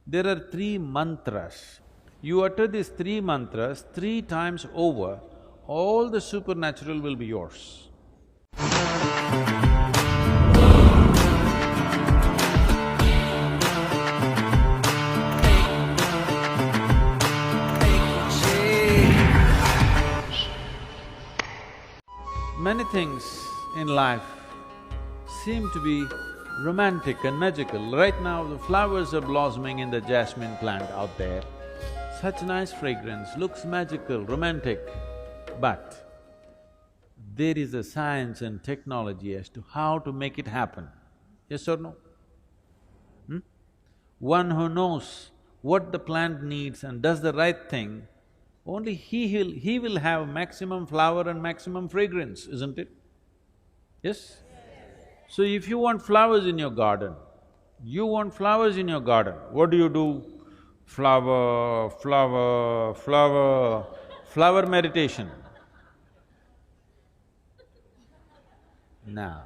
There are three mantras. You utter these three mantras 3 times over, all the supernatural will be yours. Many things in life seem to be romantic and magical. Right now, the flowers are blossoming in the jasmine plant out there. Such nice fragrance, looks magical, romantic. But there is a science and technology as to how to make it happen. Yes or no? One who knows what the plant needs and does the right thing, only he will have maximum flower and maximum fragrance, isn't it? Yes? So if you want flowers in your garden, what do? Flower, flower, flower, flower meditation. No.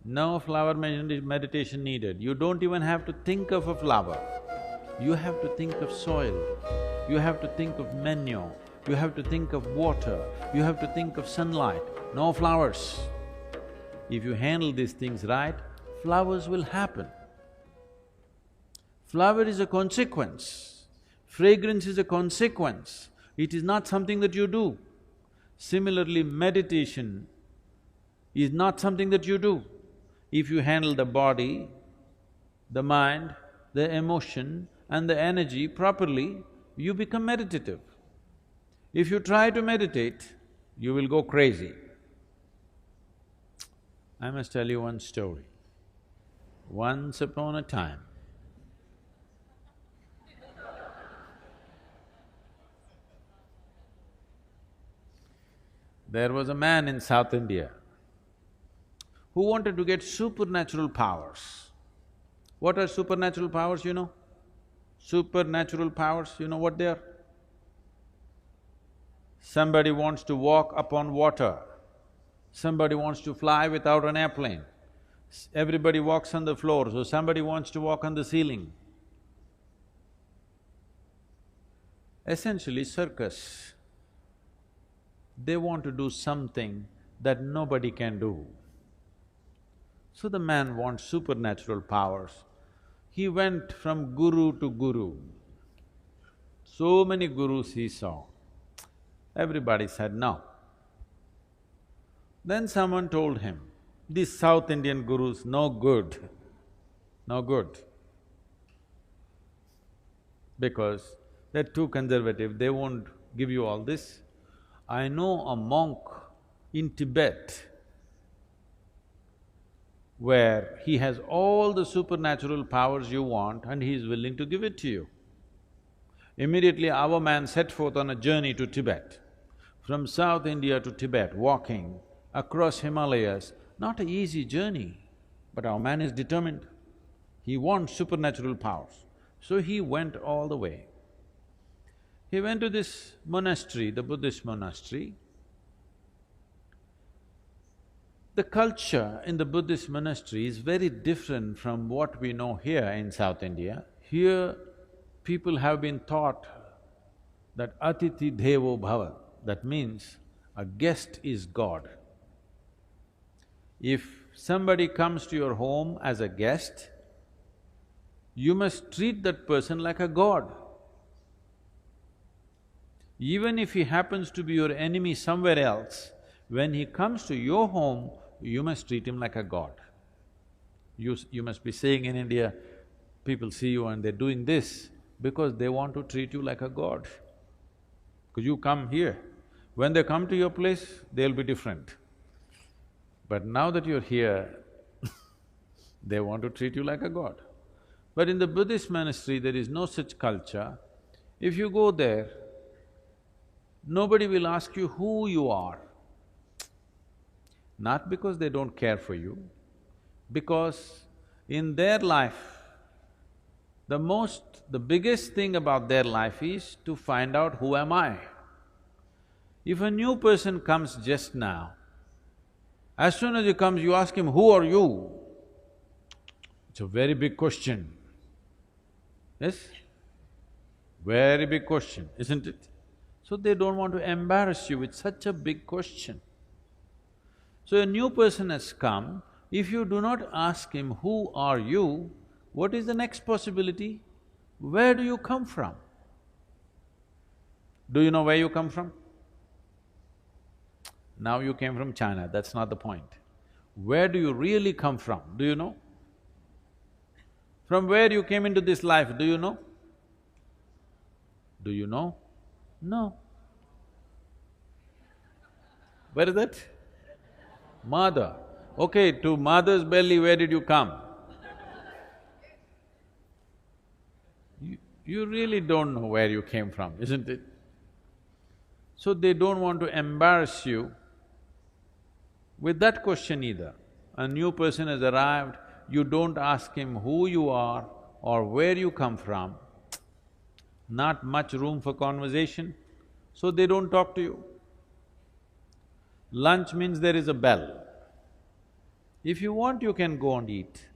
No flower meditation needed. You don't even have to think of a flower. You have to think of soil, you have to think of manure, you have to think of water, you have to think of sunlight, no flowers. If you handle these things right, flowers will happen. Flower is a consequence, fragrance is a consequence, it is not something that you do. Similarly, meditation is not something that you do. If you handle the body, the mind, the emotion and the energy properly, you become meditative. If you try to meditate, you will go crazy. I must tell you one story. Once upon a time, there was a man in South India who wanted to get supernatural powers. What are supernatural powers, you know? Supernatural powers, you know what they are? Somebody wants to walk upon water, somebody wants to fly without an airplane, everybody walks on the floor, so somebody wants to walk on the ceiling. Essentially, circus, they want to do something that nobody can do. So the man wants supernatural powers. He went from guru to guru. So many gurus he saw. Everybody said no. Then someone told him, these South Indian gurus, no good, no good. Because they're too conservative, they won't give you all this. I know a monk in Tibet where he has all the supernatural powers you want and he is willing to give it to you. Immediately our man set forth on a journey to Tibet. From South India to Tibet, walking across Himalayas, not an easy journey, but our man is determined. He wants supernatural powers. So he went all the way. He went to this monastery, the Buddhist monastery. The culture in the Buddhist monastery is very different from what we know here in South India. Here, people have been taught that Atiti Devo Bhava, that means a guest is God. If somebody comes to your home as a guest, you must treat that person like a god. Even if he happens to be your enemy somewhere else, when he comes to your home, you must treat him like a god. You must be saying in India, people see you and they're doing this because they want to treat you like a god. Because you come here, when they come to your place, they'll be different. But now that you're here, they want to treat you like a god. But in the Buddhist monastery, there is no such culture. If you go there, nobody will ask you who you are. Not because they don't care for you, because in their life, the biggest thing about their life is to find out who am I. If a new person comes just now, as soon as he comes, you ask him, who are you? It's a very big question. Yes? Very big question, isn't it? So they don't want to embarrass you with such a big question. So a new person has come, if you do not ask him, who are you, what is the next possibility? Where do you come from? Do you know where you come from? Now you came from China, that's not the point. Where do you really come from, do you know? From where you came into this life, do you know? Do you know? No. Where is that? Mother. Okay, to mother's belly, where did you come? You really don't know where you came from, isn't it? So they don't want to embarrass you with that question either. A new person has arrived, you don't ask him who you are or where you come from, not much room for conversation, so they don't talk to you. Lunch means there is a bell. If you want, you can go and eat.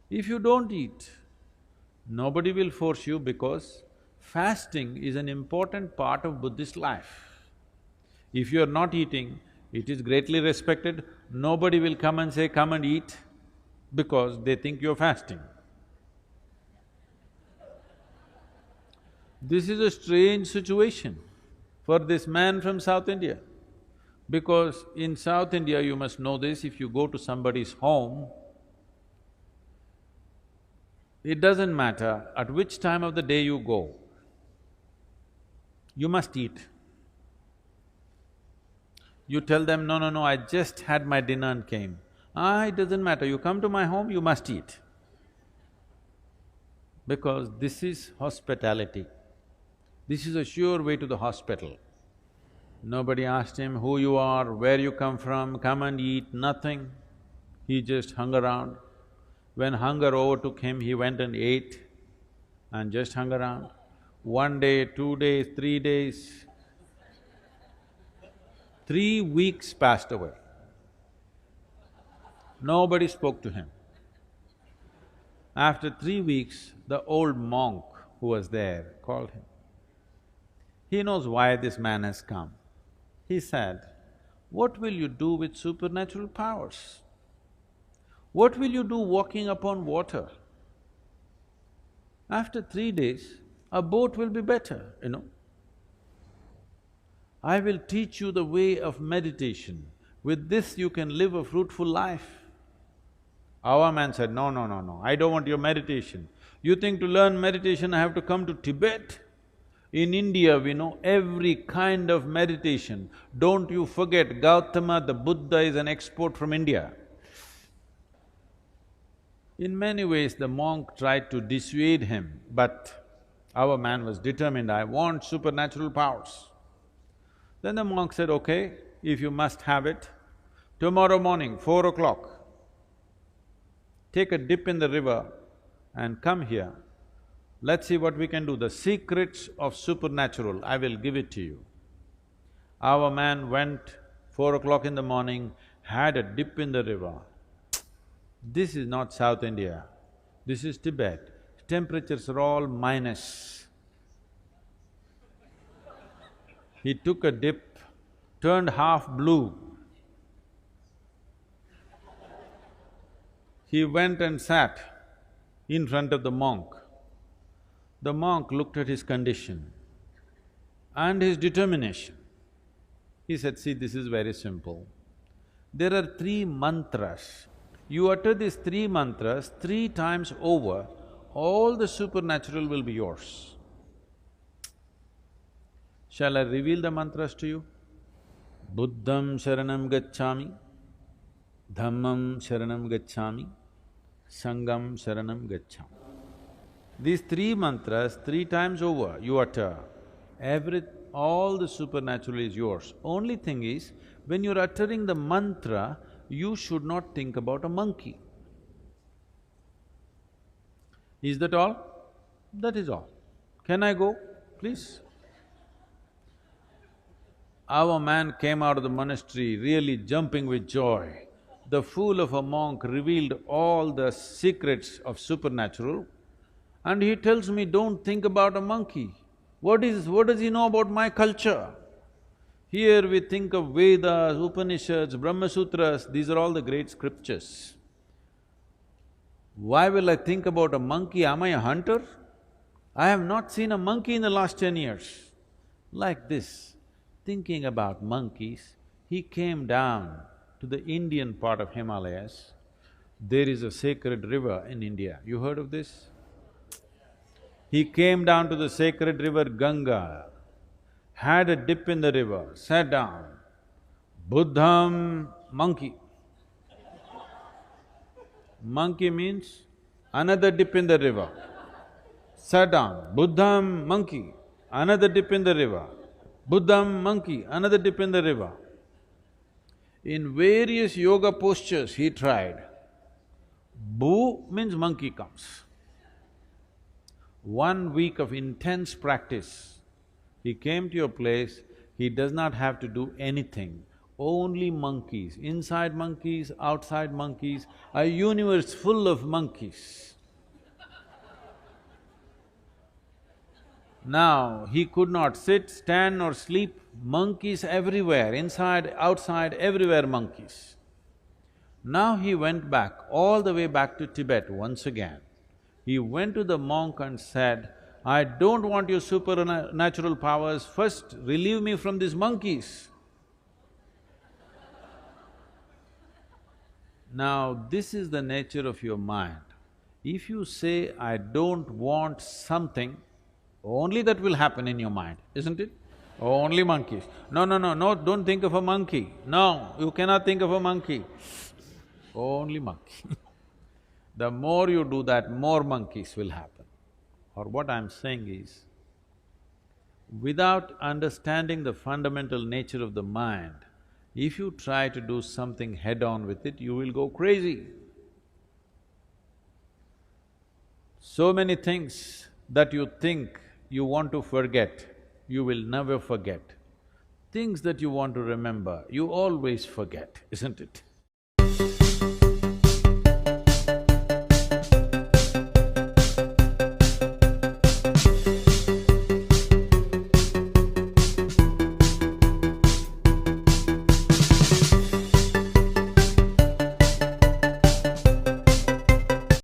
If you don't eat, nobody will force you because fasting is an important part of Buddhist life. If you are not eating, it is greatly respected, nobody will come and say, come and eat, because they think you're fasting. This is a strange situation for this man from South India. Because in South India, you must know this, if you go to somebody's home, it doesn't matter at which time of the day you go, you must eat. You tell them, no, no, no, I just had my dinner and came. It doesn't matter, you come to my home, you must eat. Because this is hospitality. This is a sure way to the hospital. Nobody asked him who you are, where you come from, come and eat, nothing. He just hung around. When hunger overtook him, he went and ate and just hung around. 1 day, 2 days, 3 days, 3 weeks passed away. Nobody spoke to him. After 3 weeks, the old monk who was there called him. He knows why this man has come. He said, what will you do with supernatural powers? What will you do walking upon water? After 3 days, a boat will be better, you know. I will teach you the way of meditation. With this you can live a fruitful life. Our man said, no, no, no, no, I don't want your meditation. You think to learn meditation I have to come to Tibet? In India, we know every kind of meditation. Don't you forget, Gautama, the Buddha is an export from India. In many ways, the monk tried to dissuade him, but our man was determined, I want supernatural powers. Then the monk said, okay, if you must have it, tomorrow morning, 4 o'clock, take a dip in the river and come here. Let's see what we can do. The secrets of supernatural, I will give it to you. Our man went 4 o'clock in the morning, had a dip in the river. This is not South India, this is Tibet. Temperatures are all minus. He took a dip, turned half blue. He went and sat in front of the monk. The monk looked at his condition and his determination. He said, see, this is very simple. There are 3 mantras. You utter these 3 mantras 3 times over, all the supernatural will be yours. Shall I reveal the mantras to you? Buddham sharanam gacchami, Dhammam sharanam gacchami, Sangham sharanam gacchami. These 3 mantras 3 times over you utter, all the supernatural is yours. Only thing is, when you're uttering the mantra, you should not think about a monkey. Is that all? That is all. Can I go, please? Our man came out of the monastery really jumping with joy. The fool of a monk revealed all the secrets of supernatural, And he tells me, don't think about a monkey. What does he know about my culture? Here we think of Vedas, Upanishads, Brahma Sutras, these are all the great scriptures. Why will I think about a monkey? Am I a hunter? I have not seen a monkey in the last 10 years. Like this, thinking about monkeys, he came down to the Indian part of Himalayas. There is a sacred river in India. You heard of this? He came down to the sacred river Ganga, had a dip in the river, sat down. Buddham, monkey. Monkey means another dip in the river. Sat down, Buddham, monkey, another dip in the river. Buddham, monkey, another dip in the river. In various yoga postures he tried. Bu means monkey comes. 1 week of intense practice, he came to your place, he does not have to do anything. Only monkeys, inside monkeys, outside monkeys, a universe full of monkeys. Now, he could not sit, stand or sleep, monkeys everywhere, inside, outside, everywhere monkeys. Now he went back, all the way back to Tibet once again. He went to the monk and said, I don't want your supernatural powers, first relieve me from these monkeys. Now, this is the nature of your mind. If you say, I don't want something, only that will happen in your mind, isn't it? Only monkeys. No, don't think of a monkey. No, you cannot think of a monkey. Only monkey. The more you do that, more monkeys will happen. Or what I'm saying is, without understanding the fundamental nature of the mind, if you try to do something head-on with it, you will go crazy. So many things that you think you want to forget, you will never forget. Things that you want to remember, you always forget, isn't it?